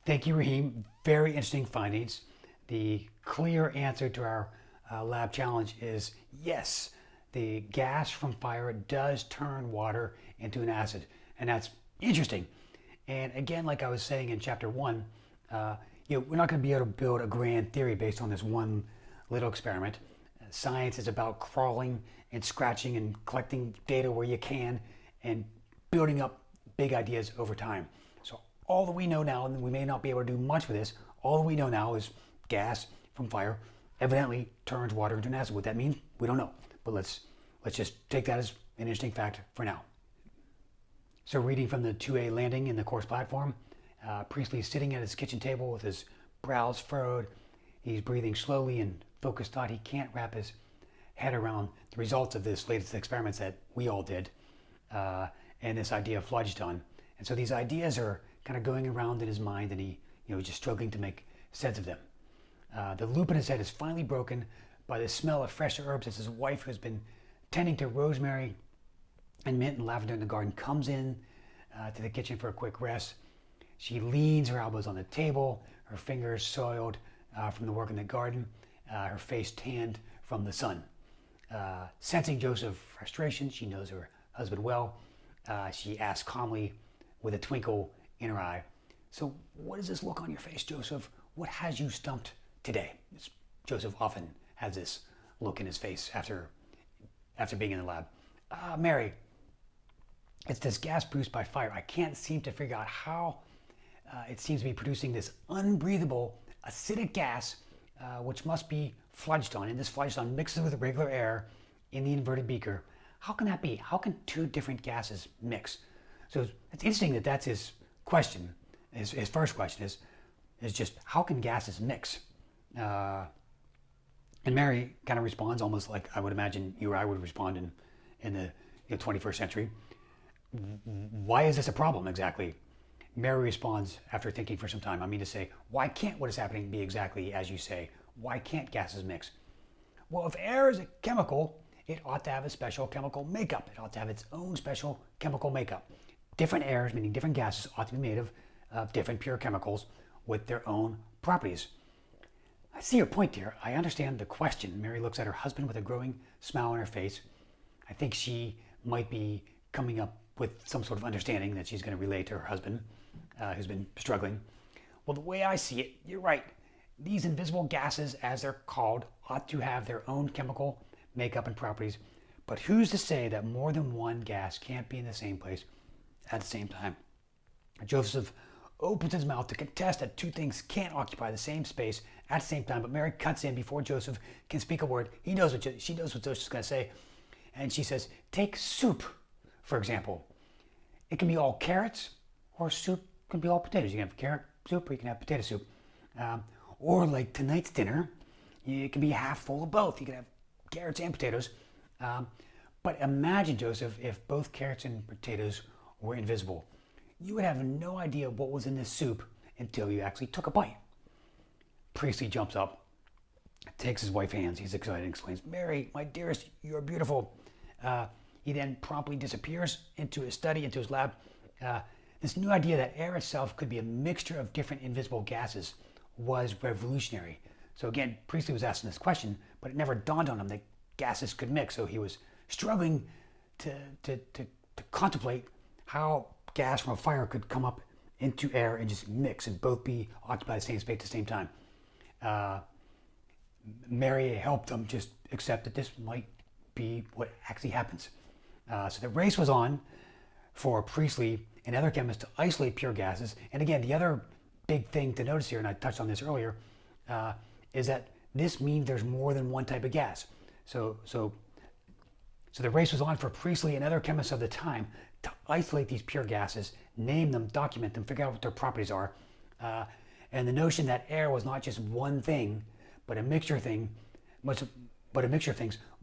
Thank you, Raheem. Very interesting findings. The clear answer to our lab challenge is yes, the gas from fire does turn water into an acid, and that's interesting. And again, like I was saying in chapter 1, we're not going to be able to build a grand theory based on this one little experiment. Science is about crawling and scratching and collecting data where you can and building up big ideas over time. So all that we know now, and we may not be able to do much with this, all that we know now is gas from fire evidently turns water into an acid. What that means, we don't know. But let's just take that as an interesting fact for now. So reading from the 2A landing in the course platform, Priestley's sitting at his kitchen table with his brows furrowed. He's breathing slowly and focused thought. He can't wrap his head around the results of this latest experiments that we all did, and this idea of phlogiston. And so these ideas are kind of going around in his mind, and he's just struggling to make sense of them. The loop in his head is finally broken by the smell of fresh herbs as his wife, who's been tending to rosemary and mint and lavender in the garden, comes in to the kitchen for a quick rest. She leans her elbows on the table, her fingers soiled from the work in the garden, her face tanned from the sun. Sensing Joseph's frustration, she knows her husband well. She asks calmly with a twinkle in her eye, "So what is this look on your face, Joseph? What has you stumped today?" Joseph often has this look in his face after being in the lab. "Mary, it's this gas produced by fire. I can't seem to figure out how it seems to be producing this unbreathable acidic gas, which must be phlogiston. And this phlogiston mixes with regular air in the inverted beaker. How can that be? How can two different gases mix?" So it's interesting that that's his question. His first question is just, how can gases mix? And Mary kind of responds almost like I would imagine you or I would respond in the 21st century. "Why is this a problem exactly?" Mary responds after thinking for some time, to say, "Why can't what is happening be exactly as you say? Why can't gases mix?" "Well, if air is a chemical, it ought to have a special chemical makeup. It ought to have its own special chemical makeup. Different airs, meaning different gases, ought to be made of different pure chemicals with their own properties." "I see your point, dear. I understand the question." Mary looks at her husband with a growing smile on her face. I think she might be coming up with some sort of understanding that she's going to relay to her husband, who's been struggling. "Well, the way I see it, you're right. These invisible gases, as they're called, ought to have their own chemical makeup and properties. But who's to say that more than one gas can't be in the same place at the same time?" Joseph opens his mouth to contest that two things can't occupy the same space at the same time, but Mary cuts in before Joseph can speak a word. She knows what Joseph's going to say, and she says, "Take soup, for example. It can be all carrots, or soup can be all potatoes. You can have carrot soup, or you can have potato soup. Or like tonight's dinner, it can be half full of both. You can have carrots and potatoes. But imagine, Joseph, if both carrots and potatoes were invisible. You would have no idea what was in this soup until you actually took a bite." Priestley jumps up, takes his wife's hands. He's excited and exclaims, "Mary, my dearest, you're beautiful." He then promptly disappears into his study, into his lab. This new idea that air itself could be a mixture of different invisible gases was revolutionary. So again, Priestley was asking this question, but it never dawned on him that gases could mix. So he was struggling to contemplate how gas from a fire could come up into air and just mix and both be occupied the same space at the same time. Mary helped them just accept that this might be what actually happens. So the race was on for Priestley and other chemists to isolate pure gases. And again, the other big thing to notice here, and I touched on this earlier, is that this means there's more than one type of gas. So the race was on for Priestley and other chemists of the time to isolate these pure gases, name them, document them, figure out what their properties are. And the notion that air was not just one thing, but a mixture of things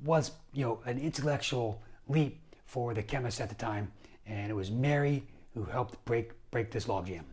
was, an intellectual leap for the chemists at the time. And it was Mary who helped break this logjam.